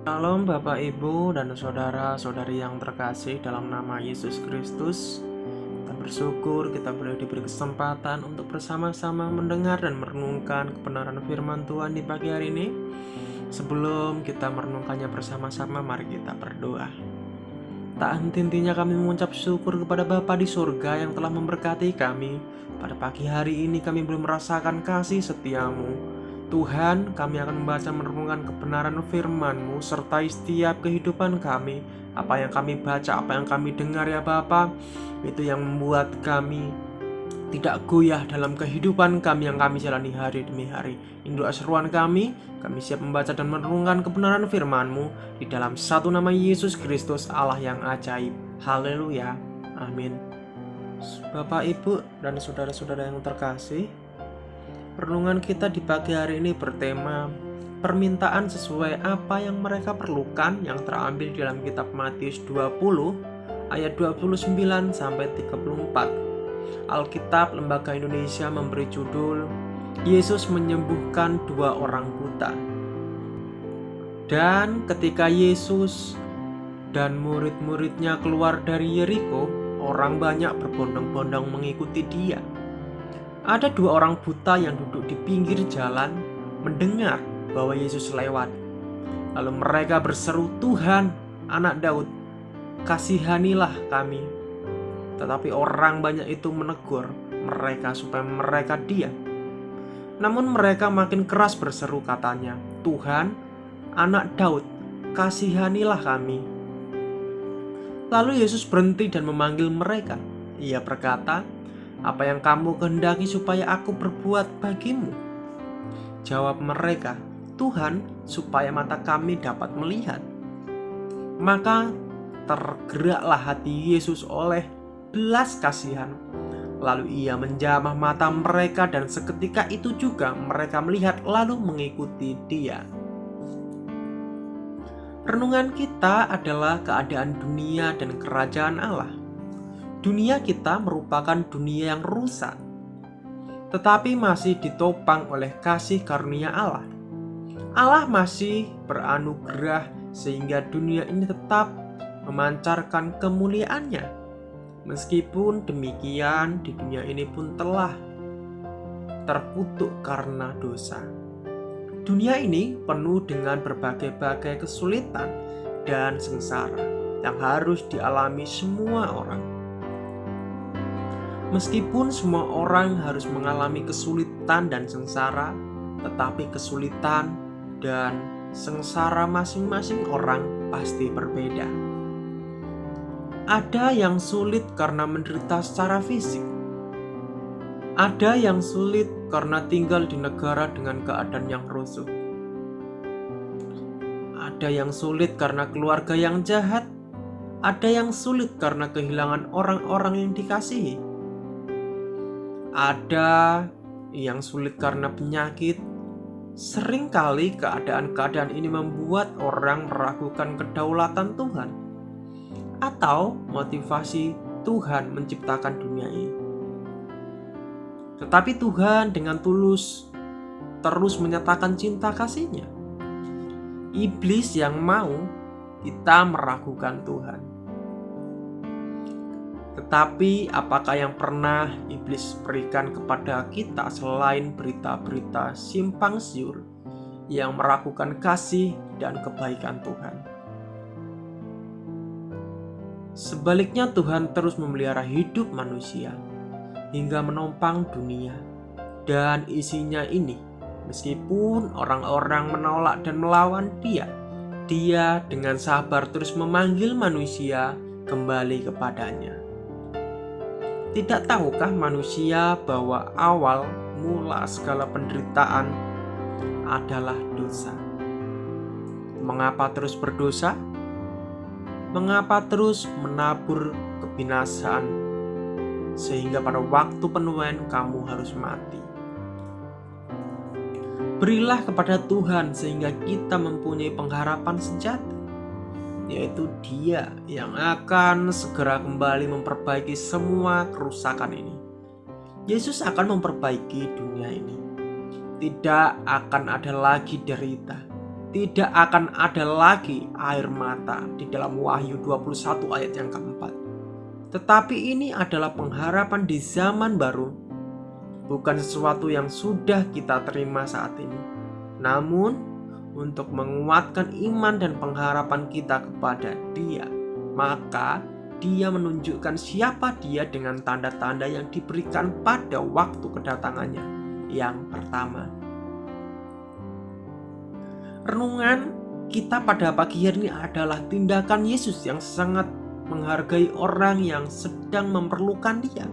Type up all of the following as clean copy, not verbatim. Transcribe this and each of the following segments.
Shalom Bapak Ibu dan saudara-saudari yang terkasih dalam nama Yesus Kristus. Kita bersyukur kita boleh diberi kesempatan untuk bersama-sama mendengar dan merenungkan kebenaran firman Tuhan di pagi hari ini. Sebelum kita merenungkannya bersama-sama, mari kita berdoa. Tak henti-hentinya kami mengucap syukur kepada Bapa di surga yang telah memberkati kami. Pada pagi hari ini kami belum merasakan kasih setiamu. Tuhan, kami akan membaca merenungkan kebenaran firman-Mu sertai setiap kehidupan kami. Apa yang kami baca, apa yang kami dengar ya Bapa, itu yang membuat kami tidak goyah dalam kehidupan kami yang kami jalani hari demi hari. Ini doa seruan kami siap membaca dan merenungkan kebenaran firman-Mu di dalam satu nama Yesus Kristus, Allah yang ajaib. Haleluya, amin. Bapak, Ibu, dan saudara-saudara yang terkasih, renungan kita di pagi hari ini bertema permintaan sesuai apa yang mereka perlukan, yang terambil dalam kitab Matius 20 ayat 29 sampai 34. Alkitab Lembaga Indonesia memberi judul Yesus menyembuhkan 2 orang buta. Dan ketika Yesus dan murid-muridnya keluar dari Yeriko, orang banyak berbondong-bondong mengikuti dia. Ada 2 orang buta yang duduk di pinggir jalan mendengar bahwa Yesus lewat. Lalu mereka berseru, "Tuhan, Anak Daud, kasihanilah kami." Tetapi orang banyak itu menegur mereka supaya mereka diam. Namun mereka makin keras berseru, katanya, "Tuhan, Anak Daud, kasihanilah kami." Lalu Yesus berhenti dan memanggil mereka. Ia berkata, "Apa yang kamu kehendaki supaya aku berbuat bagimu?" Jawab mereka, "Tuhan, supaya mata kami dapat melihat." Maka tergeraklah hati Yesus oleh belas kasihan. Lalu ia menjamah mata mereka dan seketika itu juga mereka melihat lalu mengikuti dia. Renungan kita adalah keadaan dunia dan kerajaan Allah. Dunia kita merupakan dunia yang rusak, tetapi masih ditopang oleh kasih karunia Allah. Allah masih beranugerah sehingga dunia ini tetap memancarkan kemuliaannya. Meskipun demikian, di dunia ini pun telah terkutuk karena dosa. Dunia ini penuh dengan berbagai-bagai kesulitan dan sengsara yang harus dialami semua orang. Meskipun semua orang harus mengalami kesulitan dan sengsara, tetapi kesulitan dan sengsara masing-masing orang pasti berbeda. Ada yang sulit karena menderita secara fisik. Ada yang sulit karena tinggal di negara dengan keadaan yang rusuh. Ada yang sulit karena keluarga yang jahat. Ada yang sulit karena kehilangan orang-orang yang dikasihi. Ada yang sulit karena penyakit. Seringkali keadaan-keadaan ini membuat orang meragukan kedaulatan Tuhan atau motivasi Tuhan menciptakan dunia ini. Tetapi Tuhan dengan tulus terus menyatakan cinta kasih-Nya. Iblis yang mau kita meragukan Tuhan. Tetapi apakah yang pernah iblis berikan kepada kita selain berita-berita simpang siur yang meragukan kasih dan kebaikan Tuhan? Sebaliknya Tuhan terus memelihara hidup manusia hingga menopang dunia dan isinya ini. Meskipun orang-orang menolak dan melawan Dia dengan sabar terus memanggil manusia kembali kepadanya. Tidak tahukah manusia bahwa awal mula segala penderitaan adalah dosa? Mengapa terus berdosa? Mengapa terus menabur kebinasaan sehingga pada waktu penuaian kamu harus mati? Berilah kepada Tuhan sehingga kita mempunyai pengharapan sejati, yaitu Dia yang akan segera kembali memperbaiki semua kerusakan ini. Yesus akan memperbaiki dunia ini. Tidak akan ada lagi derita. tidak akan ada lagi air mata di dalam Wahyu 21 ayat yang keempat. Tetapi ini adalah pengharapan di zaman baru, bukan sesuatu yang sudah kita terima saat ini. Namun, untuk menguatkan iman dan pengharapan kita kepada Dia, maka Dia menunjukkan siapa Dia dengan tanda-tanda yang diberikan pada waktu kedatangannya yang pertama. Renungan kita pada pagi hari ini adalah tindakan Yesus yang sangat menghargai orang yang sedang memerlukan Dia.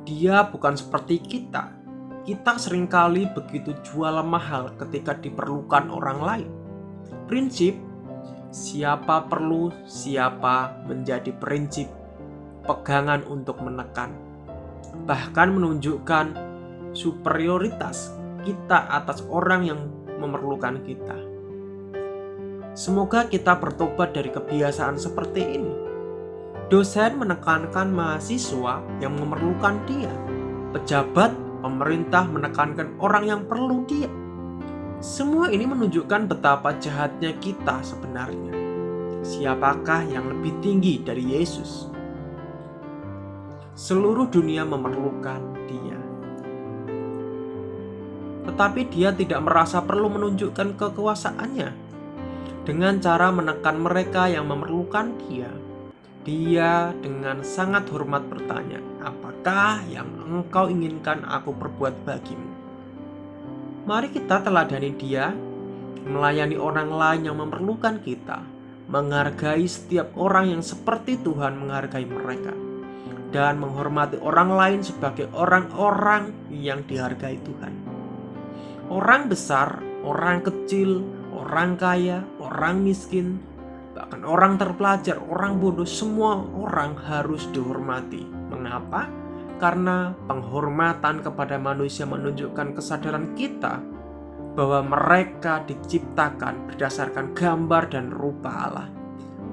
Dia bukan seperti kita. Kita seringkali begitu jual mahal ketika diperlukan orang lain. Prinsip siapa perlu, siapa menjadi prinsip pegangan untuk menekan. Bahkan menunjukkan superioritas kita atas orang yang memerlukan kita. Semoga kita bertobat dari kebiasaan seperti ini. Dosen menekankan mahasiswa yang memerlukan dia. Pejabat pemerintah menekankan orang yang perlu dia. Semua ini menunjukkan betapa jahatnya kita sebenarnya. Siapakah yang lebih tinggi dari Yesus? Seluruh dunia memerlukan Dia. Tetapi Dia tidak merasa perlu menunjukkan kekuasaannya. Dengan cara menekan mereka yang memerlukan Dia, Dia dengan sangat hormat bertanya, "Apakah yang engkau inginkan aku perbuat bagimu?" Mari kita teladani Dia, melayani orang lain yang memerlukan kita, menghargai setiap orang yang seperti Tuhan menghargai mereka, dan menghormati orang lain sebagai orang-orang yang dihargai Tuhan. Orang besar, orang kecil, orang kaya, orang miskin, bahkan orang terpelajar, orang bodoh, semua orang harus dihormati. Mengapa? Karena penghormatan kepada manusia menunjukkan kesadaran kita bahwa mereka diciptakan berdasarkan gambar dan rupa Allah,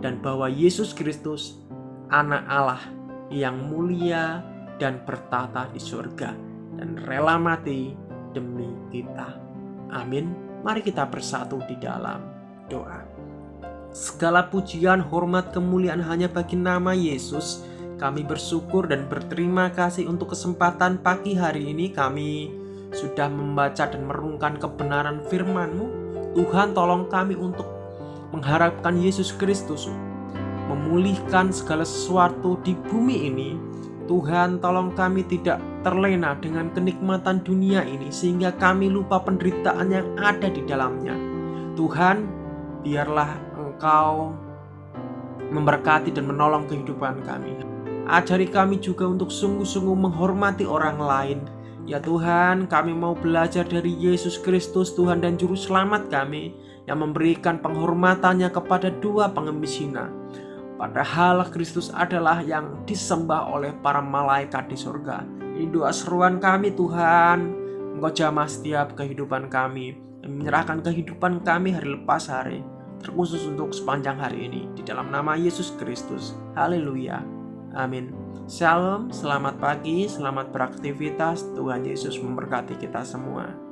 dan bahwa Yesus Kristus, Anak Allah yang mulia dan bertata di surga dan rela mati demi kita. Amin. Mari kita bersatu di dalam doa. Segala pujian, hormat, kemuliaan hanya bagi nama Yesus. Kami bersyukur dan berterima kasih untuk kesempatan pagi hari ini kami sudah membaca dan merenungkan kebenaran firman-Mu. Tuhan, tolong kami untuk mengharapkan Yesus Kristus memulihkan segala sesuatu di bumi ini. Tuhan, tolong kami tidak terlena dengan kenikmatan dunia ini sehingga kami lupa penderitaan yang ada di dalamnya. Tuhan, biarlah Engkau memberkati dan menolong kehidupan kami. Ajari kami juga untuk sungguh-sungguh menghormati orang lain. Ya Tuhan, kami mau belajar dari Yesus Kristus, Tuhan dan Juru Selamat kami, yang memberikan penghormatannya kepada dua pengemis hina. Padahal Kristus adalah yang disembah oleh para malaikat di surga. Ini doa seruan kami Tuhan. Engkau jamah setiap kehidupan kami, menyerahkan kehidupan kami hari lepas hari, terkhusus untuk sepanjang hari ini. Di dalam nama Yesus Kristus. Haleluya. Amin. Shalom, selamat pagi, selamat beraktivitas. Tuhan Yesus memberkati kita semua.